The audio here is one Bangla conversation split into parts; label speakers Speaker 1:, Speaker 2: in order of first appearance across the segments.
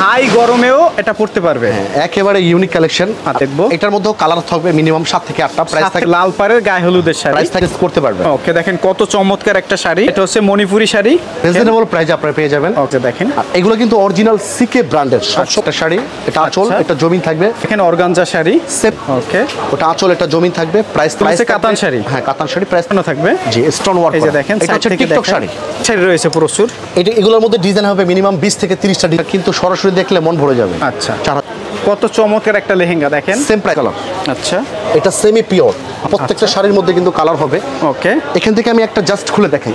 Speaker 1: হাই গরমেও এটা পড়তে পারবে।
Speaker 2: একেবারে ইউনিক কালেকশন
Speaker 1: দেখবো।
Speaker 2: এটার মধ্যেও কালার থাকবে মিনিমাম 7 থেকে 8টা। প্রাইস থাকে
Speaker 1: লাল পাড়ের গায়ে হলুদের শাড়ি,
Speaker 2: প্রাইস থাকে করতে পারবে।
Speaker 1: ওকে, দেখেন কত চমৎকার একটা শাড়ি। এটা হচ্ছে মণিপুরি শাড়ি,
Speaker 2: রিজনেবল প্রাইসে আপনারা পেয়ে যাবেন।
Speaker 1: ওকে, দেখেন
Speaker 2: এগুলো কিন্তু অরিজিনাল সিকে ব্র্যান্ডের সবটা শাড়ি। এটা আঁচল, এটা জমিন থাকবে।
Speaker 1: এখানে অর্গানজা শাড়ি সেট। ওকে,
Speaker 2: ওটা আঁচল, এটা জমিন থাকবে। প্রাইস
Speaker 1: কাতান শাড়ি।
Speaker 2: হ্যাঁ, কাতান শাড়ি প্রাইস
Speaker 1: থাকবে।
Speaker 2: জি, স্টোন ওয়ার্ক।
Speaker 1: এই যে দেখেন
Speaker 2: এটা হচ্ছে টিকটক শাড়ি।
Speaker 1: শাড়ি রয়েছে প্রচুর।
Speaker 2: এটা এগুলোর মধ্যে ডিজাইন হবে মিনিমাম 20 থেকে 30টা ডিজাইন, কিন্তু সরাসরি দেখলে মন ভরে যাবে।
Speaker 1: আচ্ছা, কত চমৎকার একটা লেহেঙ্গা দেখেন,
Speaker 2: সেম প্রাইস কালার।
Speaker 1: আচ্ছা,
Speaker 2: এটা সেমি পিওর, প্রত্যেকটা শাড়ির মধ্যে কিন্তু কালার হবে।
Speaker 1: ওকে,
Speaker 2: এখান থেকে আমি একটা জাস্ট খুলে দেখাই।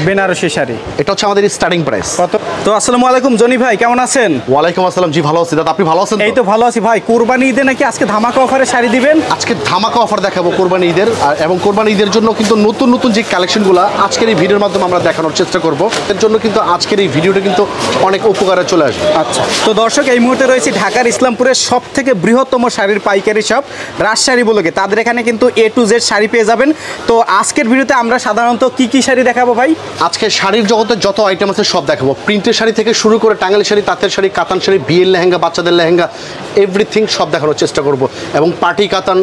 Speaker 1: বেনারসি শাড়ি,
Speaker 2: এটা হচ্ছে আমাদের স্টার্টিং প্রাইস।
Speaker 1: কত? তো আসসালামু আলাইকুম জনি ভাই, কেমন আছেন?
Speaker 2: ওয়ালাইকুম আসসালাম। জি, ভালো আছি দাদা, আপনি ভালো আছেন?
Speaker 1: এই তো ভালো আছি ভাই। কুরবানি ঈদে নাকি আজকে ধামাকা অফারে শাড়ি দিবেন?
Speaker 2: আজকে ধামাকা অফার দেখাবো কুরবানি ঈদের, এবং কুরবানি ঈদের জন্য কিন্তু নতুন নতুন যে কালেকশনগুলো আজকের এই ভিডিওর মাধ্যমে আমরা দেখানোর চেষ্টা করব। এর জন্য কিন্তু আজকের এই ভিডিওটা কিন্তু অনেক উপকারে চলে আসবে।
Speaker 1: আচ্ছা, তো দর্শক এই মুহূর্তে রয়েছে ঢাকার ইসলামপুরের সব থেকে বৃহত্তম শাড়ির পাইকারি শপ রাজশাড়ি বলকে। তাদের এখানে কিন্তু A to Z শাড়ি পেয়ে যাবেন। তো আজকের ভিডিওতে আমরা সাধারণত কি শাড়ি দেখাবো ভাই?
Speaker 2: আজকে শাড়ির জগতে যত আইটেম আছে সব দেখাবো। প্রিন্টের শাড়ি থেকে শুরু করে টাঙ্গাইল শাড়ি, তাঁতের শাড়ি, কাতান শাড়ি, বিয়ের লেহেঙ্গা, বাচ্চাদের লেহেঙ্গা, এভরিথিং সব দেখানোর চেষ্টা করব। এবং পার্টি কাতান,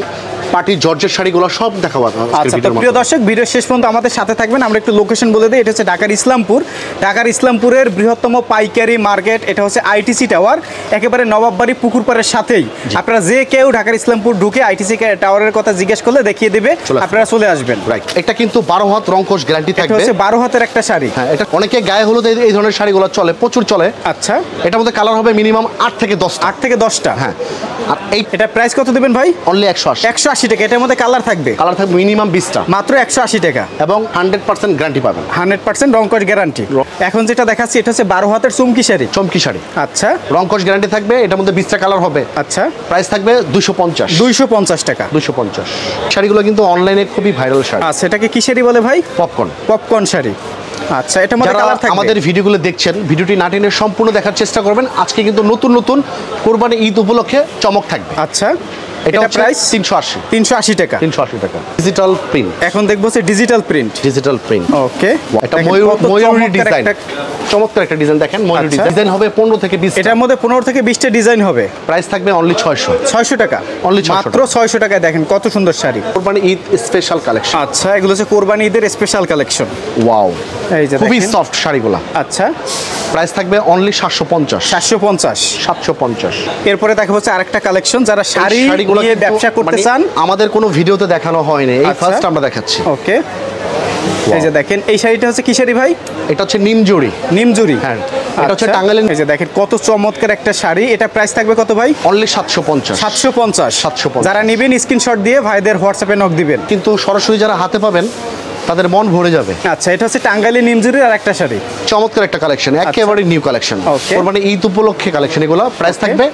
Speaker 2: পার্টি জর্জের শাড়িগুলো সব দেখাবো।
Speaker 1: আচ্ছা, তো প্রিয় দর্শক ভিডিও শেষ পর্যন্ত আমাদের সাথে থাকবেন। আমরা একটু লোকেশন বলে দিই। এটা হচ্ছে ঢাকার ইসলামপুর। ঢাকার ইসলামপুরের বৃহত্তম পাইকারি মার্কেট। এটা হচ্ছে আইটিসি টাওয়ার, একেবারে নবাববাড়ি পুকুরপাড়ের সাথেই। আপনারা যে কেউ ঢাকার ইসলামপুর ঢুকে আইটিসি টাওয়ারের কথা জিজ্ঞেস করলে দেখিয়ে দেবে, আপনারা চলে আসবেন।
Speaker 2: রাইট, এটা কিন্তু 12 হাত রংকশ গ্যারান্টি থাকবে।
Speaker 1: এটা হচ্ছে 12 হাতের একটা শাড়ি।
Speaker 2: হ্যাঁ, এটা অনেকে গায়ে হলুদ এই ধরনের শাড়িগুলো চলে, প্রচুর চলে।
Speaker 1: আচ্ছা,
Speaker 2: এটার মধ্যে কালার হবে মিনিমাম 8 থেকে 10টা।
Speaker 1: 8 থেকে 10টা।
Speaker 2: হ্যাঁ, আর
Speaker 1: এটা প্রাইস কত দিবেন ভাই?
Speaker 2: অনলি 180
Speaker 1: টাকা। এটার মধ্যে কালার থাকবে
Speaker 2: মিনিমাম 20টা,
Speaker 1: মাত্র 180 টাকা,
Speaker 2: এবং 100% গ্যারান্টি পাবেন।
Speaker 1: 100% রংকশ গ্যারান্টি। এখন যেটা দেখাচ্ছি এটা হচ্ছে 12 হাতের চুমকি শাড়ি।
Speaker 2: চমকি শাড়ি,
Speaker 1: আচ্ছা,
Speaker 2: রংকশ গ্যারান্টি থাকবে। এটার মধ্যে 20টা কালার হবে।
Speaker 1: আচ্ছা,
Speaker 2: প্রাইস থাকবে 250
Speaker 1: টাকা।
Speaker 2: 250। শাড়িগুলো কিন্তু অনলাইনে খুবই ভাইরাল শাড়ি।
Speaker 1: আচ্ছা, এটাকে কি শাড়ি বলে ভাই? পপকর্ন শাড়ি। আচ্ছা, এটা মধ্যে কালার থাকবে। আমাদের
Speaker 2: ভিডিওগুলো দেখছেন, ভিডিওটি না টেনে সম্পূর্ণ দেখার চেষ্টা করবেন। আজকে কিন্তু নতুন নতুন কুরবানি ঈদ উপলক্ষে চমক থাকবে।
Speaker 1: আচ্ছা,
Speaker 2: এটা প্রাইস 380
Speaker 1: টাকা।
Speaker 2: Digital print.
Speaker 1: এখন দেখবো হচ্ছে ডিজিটাল প্রিন্ট। ওকে,
Speaker 2: এটা ময়ূরী ডিজাইন, চমৎকার একটা ডিজাইন দেখেন। ময়ূরী ডিজাইন হবে 15 থেকে 20।
Speaker 1: এটার মধ্যে 15 থেকে 20টা ডিজাইন হবে।
Speaker 2: প্রাইস থাকবে অনলি 600
Speaker 1: টাকা। মাত্র 600 টাকায় দেখেন কত সুন্দর শাড়ি।
Speaker 2: Qurbani Eid special collection.
Speaker 1: আচ্ছা, এগুলো হচ্ছে কুরবানি ঈদের স্পেশাল কালেকশন।
Speaker 2: ওয়াও,
Speaker 1: এই যে
Speaker 2: খুবই সফট শাড়িগুলো।
Speaker 1: আচ্ছা,
Speaker 2: প্রাইস থাকবে অনলি 750।
Speaker 1: এরপরে দেখা হচ্ছে আরেকটা কালেকশন, যারা শাড়িগুলো নিয়ে ব্যবসা করতে চান।
Speaker 2: আমাদের কোনো ভিডিওতে দেখানো হয়নি, এই ফার্স্ট আমরা দেখাচ্ছি।
Speaker 1: ওকে, এই যে দেখেন এই শাড়িটা হচ্ছে কি শাড়ি ভাই?
Speaker 2: এটা হচ্ছে নিমজুরি।
Speaker 1: হ্যাঁ,
Speaker 2: এটা হচ্ছে টাঙ্গাইলের।
Speaker 1: এই যে দেখেন কত চমৎকার একটা শাড়ি। এটা প্রাইস থাকবে কত ভাই?
Speaker 2: অনলি 750।
Speaker 1: যারা নেবেন স্ক্রিনশট দিয়ে ভাইদের হোয়াটসঅ্যাপে নক দিবেন।
Speaker 2: কিন্তু সরাসরি যারা হাতে পাবেন তাদের মন ভরে যাবে।
Speaker 1: আচ্ছা, এটা হচ্ছে টাঙ্গাইলের নিমজুরির আর একটা শাড়ি।
Speaker 2: চমৎকার একটা কালেকশন, একেবারে নিউ কালেকশন। মানে ঈদ উপলক্ষে কালেকশন এগুলো। প্রাইস থাকবে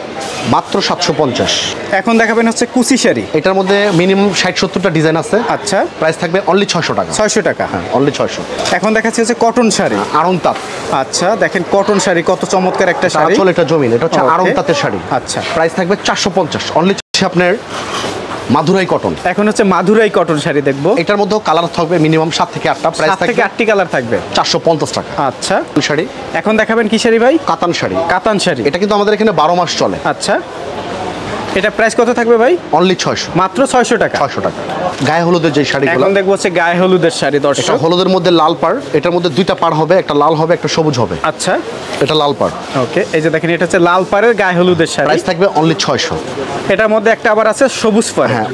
Speaker 2: মাত্র 750।
Speaker 1: এখন দেখাবেন হচ্ছে কুচি শাড়ি।
Speaker 2: এটার মধ্যে মিনিমাম 60-70টা ডিজাইন আছে।
Speaker 1: আচ্ছা,
Speaker 2: প্রাইস থাকবে অনলি 600 টাকা। হ্যাঁ, অনলি 600।
Speaker 1: এখন দেখাচ্ছি হচ্ছে কটন শাড়ি,
Speaker 2: আড়ং তাঁত।
Speaker 1: আচ্ছা, দেখেন কটন শাড়ি কত চমৎকার একটা শাড়ি।
Speaker 2: আঁচল, এটা জমিন, এটা হচ্ছে আড়ং তাঁতের শাড়ি।
Speaker 1: আচ্ছা,
Speaker 2: প্রাইস থাকবে 450। অনলি আপনার মাধুরাই কটন।
Speaker 1: এখন হচ্ছে মাধুরাই কটন শাড়ি দেখবো।
Speaker 2: এটার মধ্যেও কালার থাকবে মিনিমাম 7 থেকে 8টা। প্রাইস থাকবে
Speaker 1: 8টি কালার থাকবে,
Speaker 2: 450 টাকা।
Speaker 1: আচ্ছা,
Speaker 2: শাড়ি।
Speaker 1: এখন দেখাবেন কি শাড়ি ভাই?
Speaker 2: কাতান শাড়ি।
Speaker 1: এটা
Speaker 2: কিন্তু আমাদের এখানে 12 মাস চলে।
Speaker 1: আচ্ছা, এটা প্রাইস কত থাকবে ভাই?
Speaker 2: অনলি 600।
Speaker 1: মাত্র 600 টাকা।
Speaker 2: গায়ে হলুদের যে শাড়িগুলো,
Speaker 1: এখন দেখবো হচ্ছে গায়ে হলুদের শাড়ি। দর্শক,
Speaker 2: হলুদের মধ্যে লাল পাড়, এটার মধ্যে 2টা পাড় হবে, একটা লাল হবে, একটা সবুজ হবে।
Speaker 1: আচ্ছা,
Speaker 2: এটা লাল পাড়।
Speaker 1: ওকে, এই যে দেখেন এটা হচ্ছে লাল পাড়ের গায়ে হলুদের শাড়ি।
Speaker 2: প্রাইস থাকবে অনলি 600।
Speaker 1: এটার মধ্যে একটা আবার আছে সবুজ পাড়।
Speaker 2: হ্যাঁ,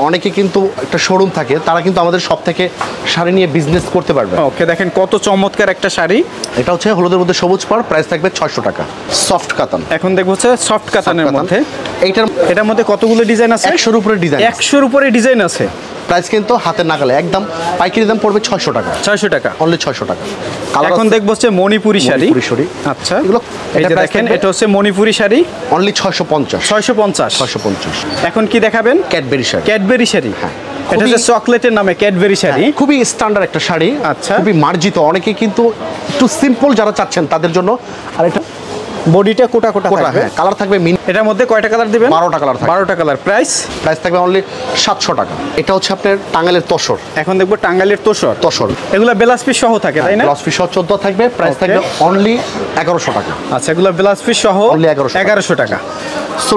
Speaker 2: অনেকে কিন্তু একটা শোরুম থাকে, তারা কিন্তু আমাদের সব থেকে শাড়ি নিয়ে বিজনেস করতে পারবে।
Speaker 1: ওকে, দেখেন কত চমৎকার একটা শাড়ি।
Speaker 2: এটা হচ্ছে হলুদের মধ্যে সবুজ পাড়। প্রাইস থাকবে 600 টাকা। সফট কাতান।
Speaker 1: এখন দেখবো হচ্ছে সফট কাতানের মধ্যে। এটার মধ্যে কতগুলো ডিজাইন আছে?
Speaker 2: 100-র উপরে ডিজাইন।
Speaker 1: 100-র উপরে ডিজাইন আছে।
Speaker 2: প্রাইস কিন্তু হাতের নাগালে, একদম পাইকারি দাম পড়বে 600 টাকা। অনলি 600 টাকা।
Speaker 1: এখন দেখবো হচ্ছে মণিপুরি শাড়ি। আচ্ছা,
Speaker 2: এগুলো
Speaker 1: এই যে দেখেন এটা হচ্ছে মণিপুরি শাড়ি।
Speaker 2: অনলি 650।
Speaker 1: এখন কি দেখাবেন? ক্যাডবেরি শাড়ি। হ্যাঁ, এটা হচ্ছে চকলেটের নামে ক্যাডবেরি শাড়ি।
Speaker 2: খুবই স্ট্যান্ডার্ড একটা শাড়ি।
Speaker 1: আচ্ছা,
Speaker 2: খুবই মার্জিত। অনেকে কিন্তু একটু সিম্পল যারা চাচ্ছেন তাদের জন্য। আর এটা
Speaker 1: বডিটা কোটা কোটা
Speaker 2: কোটা,
Speaker 1: থাকবে।
Speaker 2: হ্যাঁ, কালার থাকবে
Speaker 1: এটার মধ্যে কয়টা কালার দিবেন?
Speaker 2: 12টা কালার থাকবে।
Speaker 1: 12টা কালার। প্রাইস
Speaker 2: থাকবে অনলি 700 টাকা। এটা হচ্ছে আপনার টাঙ্গাইলের তসর।
Speaker 1: এখন দেখবো টাঙ্গাইলের তোষর।
Speaker 2: তসর
Speaker 1: এগুলা বেলাস পিস সহ থাকে তাই না?
Speaker 2: প্লাস ফিস 14 থাকবে, প্রাইস
Speaker 1: Okay.
Speaker 2: থাকবে অনলি 1100 টাকা।
Speaker 1: আচ্ছা, এগুলা বেলাস পিস সহ
Speaker 2: Only 1100 টাকা।
Speaker 1: 1100 টাকা।
Speaker 2: সো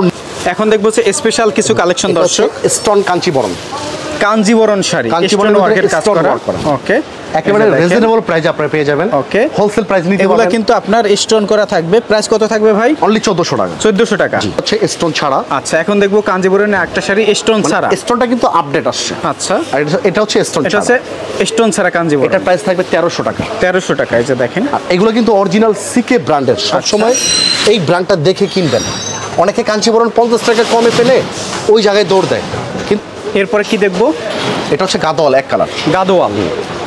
Speaker 1: এখন দেখবো হচ্ছে স্পেশাল কিছু কালেকশন দর্শক,
Speaker 2: স্টোন কাঞ্চিবরম,
Speaker 1: কাঞ্জিবরণ শাড়ি,
Speaker 2: কাঞ্জিবরমের
Speaker 1: স্টোন
Speaker 2: মধ্যে
Speaker 1: ওয়ার্কের কাজ
Speaker 2: stone
Speaker 1: করা।
Speaker 2: work করা।
Speaker 1: ওকে,
Speaker 2: একেবারে রিজনেবল প্রাইসে আপনারা পেয়ে যাবেন।
Speaker 1: ওকে,
Speaker 2: হোলসেল প্রাইস নিতে
Speaker 1: এগুলা
Speaker 2: পারবেন
Speaker 1: কিন্তু আপনার স্টোন করা থাকবে। প্রাইস কত থাকবে ভাই?
Speaker 2: অনলি 1400 টাকা।
Speaker 1: 1400 টাকা।
Speaker 2: হচ্ছে স্টোন ছাড়া।
Speaker 1: আচ্ছা, এখন দেখবো কাঞ্জিবরণের একটা শাড়ি স্টোন ছাড়া।
Speaker 2: স্টোনটা কিন্তু আপডেট আসছে।
Speaker 1: আচ্ছা,
Speaker 2: আর এটা হচ্ছে স্টোন
Speaker 1: এটা
Speaker 2: ছাড়া।
Speaker 1: হচ্ছে স্টোন ছাড়া কাঞ্জিবরণ।
Speaker 2: এটার প্রাইস থাকবে 1300 টাকা।
Speaker 1: 1300 টাকা। এই যে দেখেন,
Speaker 2: আর এগুলো কিন্তু অরিজিনাল সিকে ব্র্যান্ডের। সবসময় এই ব্র্যান্ডটা দেখে কিনবেন। অনেকে কাঞ্চিবরণ 50 টাকা কমে পেলে ওই জায়গায় দৌড় দেয়, কিন্তু
Speaker 1: এরপরে কি দেখবো?
Speaker 2: এটা হচ্ছে গাদোয়াল এক কালার,
Speaker 1: গাদোয়াল।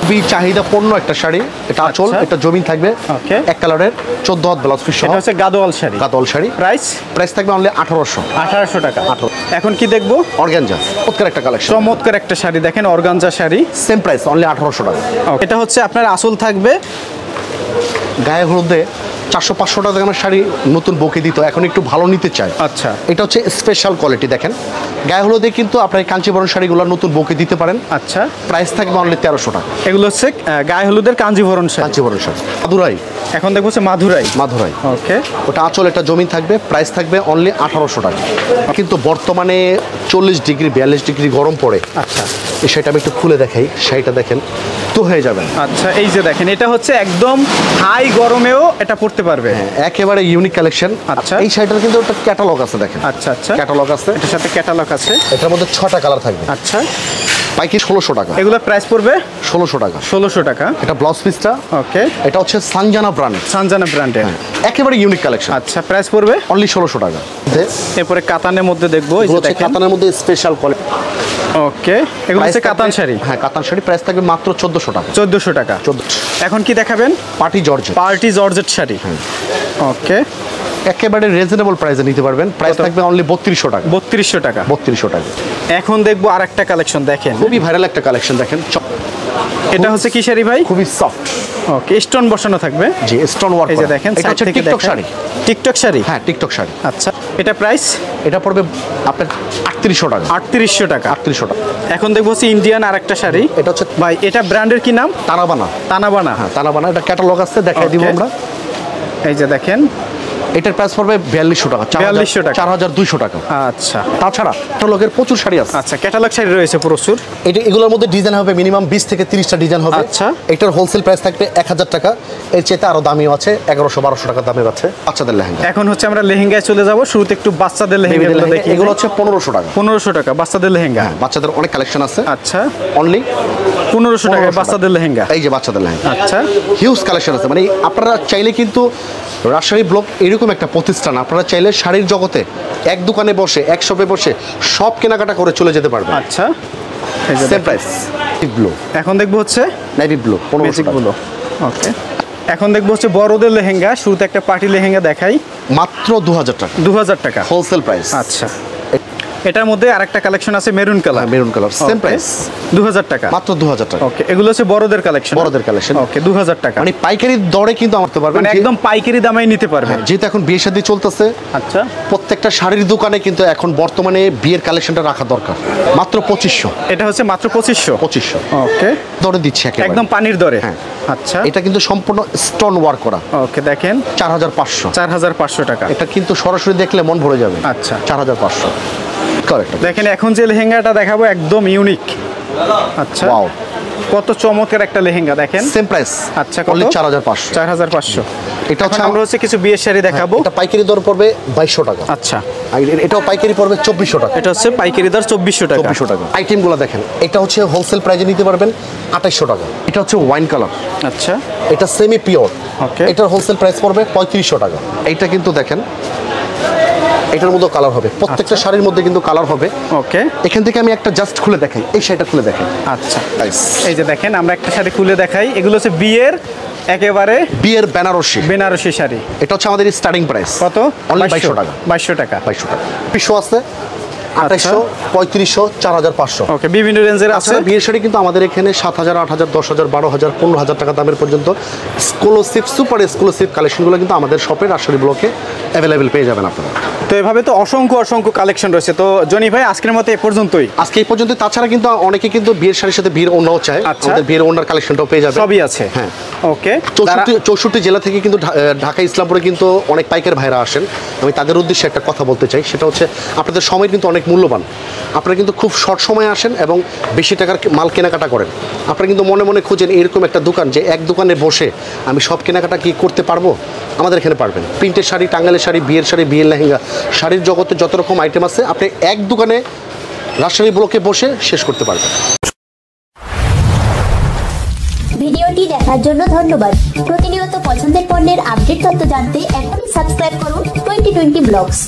Speaker 2: খুবই চাহিদাপূর্ণ একটা শাড়ি। এটা আঁচল,
Speaker 1: আচ্ছা।
Speaker 2: এটা জমিন থাকবে
Speaker 1: ওকে।
Speaker 2: এক কালারের 14 হাত ব্লাউজ পিস সহ।
Speaker 1: এটা হচ্ছে গাদোয়াল শাড়ি।
Speaker 2: গাদোয়াল শাড়ি,
Speaker 1: প্রাইস
Speaker 2: প্রাইস থাকবে অনলি 1800।
Speaker 1: 1800 টাকা।
Speaker 2: 1800।
Speaker 1: এখন কি দেখবো?
Speaker 2: অর্গানজা, চমৎকার একটা কালেকশন।
Speaker 1: চমৎকার একটা শাড়ি দেখেন, organza sari.
Speaker 2: Same price only 1800 টাকা।
Speaker 1: এটা হচ্ছে আপনার আসল থাকবে।
Speaker 2: গায়ে হলুদে 400-500 টাকা দামের শাড়ি নতুন বকে দিত, এখন একটু ভালো নিতে চায়।
Speaker 1: আচ্ছা,
Speaker 2: এটা হচ্ছে স্পেশাল কোয়ালিটি। দেখেন গায়ে হলুদে কিন্তু আপনার কাঞ্চিবরণ শাড়িগুলো নতুন বকে দিতে পারেন।
Speaker 1: আচ্ছা,
Speaker 2: প্রাইস থাকবে অনলি 1300 টাকা।
Speaker 1: এগুলো হচ্ছে গায়ে হলুদের কাঞ্জিভরণ শাড়ি।
Speaker 2: কাঞ্চিবরণ শাড়ি মাদুরাই,
Speaker 1: এখন দেখবো হচ্ছে মাধুরাই।
Speaker 2: মাদুরাই
Speaker 1: ওকে,
Speaker 2: ওটা আঁচল, এটা জমিন থাকবে, প্রাইস থাকবে অনলি 1800 টাকা। কিন্তু বর্তমানে 40 ডিগ্রি 42 ডিগ্রি গরম পড়ে।
Speaker 1: আচ্ছা
Speaker 2: এই শাড়িটা আমি একটু খুলে দেখাই, শাড়িটা দেখেন তো হয়ে যাবেন।
Speaker 1: আচ্ছা, এই যে দেখেন, এটা হচ্ছে একদম হাই গরমেও এটা পড়তে পারবে।
Speaker 2: একেবারে ইউনিক কালেকশন।
Speaker 1: আচ্ছা।
Speaker 2: এই শাড়িটার কিন্তু একটা ক্যাটালগ আছে, দেখেন
Speaker 1: আচ্ছা আচ্ছা,
Speaker 2: ক্যাটালগ আছে,
Speaker 1: এটার সাথে ক্যাটালগ আছে।
Speaker 2: এটার মধ্যে 6টা কালার থাকবে।
Speaker 1: আচ্ছা,
Speaker 2: পাইকারি 1600 টাকা।
Speaker 1: এগুলো প্রাইস পড়বে
Speaker 2: 1600 টাকা।
Speaker 1: 1600 টাকা।
Speaker 2: এটা ব্লাউজ পিসটা,
Speaker 1: ওকে,
Speaker 2: এটা হচ্ছে সানজানা ব্র্যান্ড,
Speaker 1: সানজানা ব্র্যান্ডের।
Speaker 2: একেবারে ইউনিক কালেকশন।
Speaker 1: আচ্ছা, প্রাইস পড়বে
Speaker 2: অনলি 1600 টাকা।
Speaker 1: এরপরে কাতানের মধ্যে দেখবো, এই যে
Speaker 2: এগুলো হচ্ছে
Speaker 1: দেখেন।
Speaker 2: কাতানের মধ্যে স্পেশাল কোয়ালিটি।
Speaker 1: ওকে, এগুলো হচ্ছে কাতান শাড়ি।
Speaker 2: হ্যাঁ, কাতান শাড়ি প্রাইস থাকবে মাত্র 1400 টাকা।
Speaker 1: 1400 টাকা।
Speaker 2: 1400।
Speaker 1: এখন কি দেখাবেন?
Speaker 2: Party georgette,
Speaker 1: party georgette sari. Okay,
Speaker 2: একেবারে রিজনেবল প্রাইসে নিতে পারবেন। প্রাইস
Speaker 1: কত?
Speaker 2: থাকবে অনলি 3200 টাকা।
Speaker 1: 3200 টাকা।
Speaker 2: 3200 টাকা।
Speaker 1: এখন দেখবো আরেকটা কালেকশন দেখেন,
Speaker 2: খুবই ভাইরাল একটা কালেকশন। দেখেন
Speaker 1: এটা হচ্ছে কি শাড়ি ভাই?
Speaker 2: খুবই সফট।
Speaker 1: ওকে, স্টোন বসানো থাকবে।
Speaker 2: জি, স্টোন ওয়ার্ক।
Speaker 1: এই যে দেখেন,
Speaker 2: এটা
Speaker 1: সাইড
Speaker 2: হচ্ছে
Speaker 1: থেকে
Speaker 2: টিকটক
Speaker 1: দেখেন।
Speaker 2: শাড়ি।
Speaker 1: টিকটক শাড়ি।
Speaker 2: হ্যাঁ, টিকটক শাড়ি।
Speaker 1: আচ্ছা, এটা প্রাইস
Speaker 2: এটা পড়বে আপনার 3800 টাকা।
Speaker 1: 3800 টাকা।
Speaker 2: 3800 টাকা।
Speaker 1: এখন দেখবো হচ্ছে ইন্ডিয়ান আরেকটা শাড়ি।
Speaker 2: এটা হচ্ছে
Speaker 1: ভাই, এটা ব্র্যান্ডের কি নাম?
Speaker 2: তানাবানা।
Speaker 1: তানাবানা।
Speaker 2: হ্যাঁ, তানাবানা। এটা ক্যাটালগ আছে, দেখাই দিব
Speaker 1: Okay.
Speaker 2: আমরা।
Speaker 1: এই যে দেখেন,
Speaker 2: এটার প্রাইস পড়বে 4200 টাকা।
Speaker 1: 4200 টাকা।
Speaker 2: 4200 টাকা।
Speaker 1: আচ্ছা
Speaker 2: তাছাড়া ক্যাটালগের প্রচুর শাড়ি আছে।
Speaker 1: আচ্ছা, ক্যাটালগ শাড়ি রয়েছে প্রচুর।
Speaker 2: এগুলোর মধ্যে ডিজাইন হবে মিনিমাম 20 থেকে 30টা ডিজাইন হবে।
Speaker 1: আচ্ছা।
Speaker 2: এটার হোলসেল প্রাইস থাকবে 1000 টাকা। এর চেয়ে আরো দামিও আছে, 1100-1200 টাকা দামের আছে। বাচ্চাদের লেহেঙ্গা,
Speaker 1: এখন হচ্ছে আমরা লেহেঙ্গায় চলে যাব। শুরুতে একটু বাচ্চাদের লেহেঙ্গাগুলো দেখি।
Speaker 2: এগুলো হচ্ছে 1500 টাকা।
Speaker 1: 1500 টাকা বাচ্চাদের লেহেঙ্গা।
Speaker 2: বাচ্চাদের অনেক কালেকশন আছে।
Speaker 1: আচ্ছা,
Speaker 2: অনলি
Speaker 1: 1500 টাকায়
Speaker 2: 1500
Speaker 1: বাচ্চাদের লেহেঙ্গা।
Speaker 2: এই যে বাচ্চাদের লেহেঙ্গা,
Speaker 1: আচ্ছা,
Speaker 2: হিউজ কালেকশন আছে। মানে আপনারা চাইলে কিন্তু রাজশাহী ব্লক এরকম একটা প্রতিষ্ঠান, আপনারা চাইলে শাড়ির জগতে এক দোকানে বসে, এক শপে বসে সব কেনাকাটা করে চলে যেতে পারবেন।
Speaker 1: আচ্ছা, এই যে
Speaker 2: সেম
Speaker 1: দেখেন।
Speaker 2: প্রাইস। ব্লু,
Speaker 1: এখন দেখবো হচ্ছে
Speaker 2: নেভি ব্লু, 1500
Speaker 1: ম্যাজিক
Speaker 2: টাকা।
Speaker 1: গুলো। ওকে, এখন দেখবো হচ্ছে বড়দের লেহেঙ্গা। শুরুতে একটা পার্টি লেহেঙ্গা দেখাই,
Speaker 2: মাত্র 2000 টাকা
Speaker 1: 2000 টাকা
Speaker 2: হোলসেল প্রাইস।
Speaker 1: আচ্ছা, এটার মধ্যে আরেকটা কালেকশন আছে maroon colour.
Speaker 2: Maroon colour, same
Speaker 1: Okay.
Speaker 2: Price
Speaker 1: 2000 টাকা।
Speaker 2: মাত্র 2000 টাকা।
Speaker 1: ওকে, এগুলো হচ্ছে বড়দের কালেকশন।
Speaker 2: বড়দের কালেকশন।
Speaker 1: ওকে, 2000 টাকা।
Speaker 2: মানে পাইকারি দরে কিন্তু আমারতে পারবেন,
Speaker 1: মানে একদম পাইকারি দামেই নিতে পারবেন।
Speaker 2: যেহেতু এখন বিয়ে শাদী চলতেছে।
Speaker 1: আচ্ছা,
Speaker 2: প্রত্যেকটা শাড়ির দোকানে কিন্তু এখন বর্তমানে বিয়ের কালেকশনটা রাখা দরকার। মাত্র 2500।
Speaker 1: এটা হচ্ছে মাত্র 2500।
Speaker 2: 2500
Speaker 1: ওকে,
Speaker 2: দরে দিচ্ছে একেবারে।
Speaker 1: একদম পানির দরে।
Speaker 2: হ্যাঁ।
Speaker 1: আচ্ছা,
Speaker 2: এটা কিন্তু সম্পূর্ণ স্টোন ওয়ার্ক করা।
Speaker 1: ওকে, দেখেন
Speaker 2: 4500।
Speaker 1: 4500 টাকা।
Speaker 2: এটা কিন্তু সরাসরি দেখলে মন ভরে যাবে।
Speaker 1: আচ্ছা।
Speaker 2: 4500 কারেক্ট।
Speaker 1: দেখেন এখন যে লেহেঙ্গাটা দেখাবো একদম ইউনিক। আচ্ছা,
Speaker 2: ওয়াও,
Speaker 1: কত চমৎকার একটা লেহেঙ্গা দেখেন।
Speaker 2: Same price.
Speaker 1: আচ্ছা, কত?
Speaker 2: অনলি 4500।
Speaker 1: 4500।
Speaker 2: এটা হচ্ছে
Speaker 1: এখন আমরা হচ্ছে কিছু বিয়ের শাড়ি দেখাবো।
Speaker 2: এটা পাইকারি দর পড়বে 2200 টাকা।
Speaker 1: আচ্ছা,
Speaker 2: আর এটাও পাইকারি পড়বে 2400 টাকা।
Speaker 1: এটা হচ্ছে পাইকারি দর 2400 টাকা।
Speaker 2: 2400 টাকা। আইটেমগুলো দেখেন, এটা হচ্ছে হোলসেল প্রাইসে নিতে পারবেন 2800 টাকা। এটা হচ্ছে ওয়াইন কালার,
Speaker 1: আচ্ছা,
Speaker 2: এটা সেমি পিওর।
Speaker 1: Okay.
Speaker 2: এটার হোলসেল প্রাইস পড়বে 3500 টাকা। এইটা কিন্তু দেখেন, এটার মধ্যে কালার হবে, প্রত্যেকটা শাড়ির মধ্যে কিন্তু কালার হবে।
Speaker 1: ওকে,
Speaker 2: এখান থেকে আমি একটা জাস্ট খুলে দেখাই, এই শাড়িটা খুলে দেখাই।
Speaker 1: আচ্ছা,
Speaker 2: Nice.
Speaker 1: এই যে দেখেন আমরা একটা শাড়ি খুলে দেখাই। এগুলো হচ্ছে বিয়ের একেবারে
Speaker 2: বিয়ের বেনারসি।
Speaker 1: বেনারসি শাড়ি।
Speaker 2: এটা হচ্ছে আমাদের স্টার্টিং প্রাইস।
Speaker 1: কত?
Speaker 2: অনলি 2200 টাকা।
Speaker 1: 2200 টাকা।
Speaker 2: 2200 টাকা। পিসও আছে, 2800, 3500, 4500।
Speaker 1: ওকে, বিভিন্ন রেঞ্জের আছে।
Speaker 2: তাছাড়া বিয়ের শাড়ি কিন্তু আমাদের এখানে 7000, 8000, 10000, 12000, 15000 টাকা দামের পর্যন্ত এক্সক্লুসিভ, সুপার এক্সক্লুসিভ কালেকশনগুলো কিন্তু আমাদের শপে রাজশাহী ব্লকে অ্যাভেলেবেল পেয়ে যাবেন আপনারা।
Speaker 1: তো এভাবে তো অসংখ্য কালেকশন রয়েছে। তো জনি ভাই আজকের মতো এ পর্যন্তই।
Speaker 2: আজকে এই পর্যন্ত। তাছাড়া কিন্তু অনেকে কিন্তু বিয়ের শাড়ির সাথে বিয়ের ওড়নাও চায়, আমাদের বিয়ের ওড়নার কালেকশনটাও পেয়ে যাবে,
Speaker 1: সবই আছে।
Speaker 2: হ্যাঁ,
Speaker 1: ওকে।
Speaker 2: 64 জেলা থেকে কিন্তু ঢাকা ইসলামপুরে কিন্তু অনেক পাইকার ভাইরা আসেন। আমি তাদের উদ্দেশ্যে একটা কথা বলতে চাই, সেটা হচ্ছে আপনাদের সময় কিন্তু অনেক মূল্যবান। আপনারা কিন্তু খুব শর্ট সময়ে আসেন এবং বেশি টাকার মাল কেনাকাটা করেন। আপনারা কিন্তু মনে মনে খুঁজেন এরকম একটা দোকান, যে এক দোকানে বসে আমি সব কেনাকাটা কি করতে পারবো। আমাদের এখানে পারবেন। প্রিন্টের শাড়ি, টাঙ্গাইলের শাড়ি, বিয়ের লেহেঙ্গা, শাড়ির জগতে যত রকম আইটেম আছে আপনি এক দোকানে রাজশাহী ব্লকে বসে শেষ করতে পারবেন।
Speaker 3: ভিডিওটি দেখার জন্য ধন্যবাদ। প্রতিনিয়ত পছন্দের পণ্যের আপডেট তথ্য জানতে এখনই সাবস্ক্রাইব করুন 2020 ব্লগস।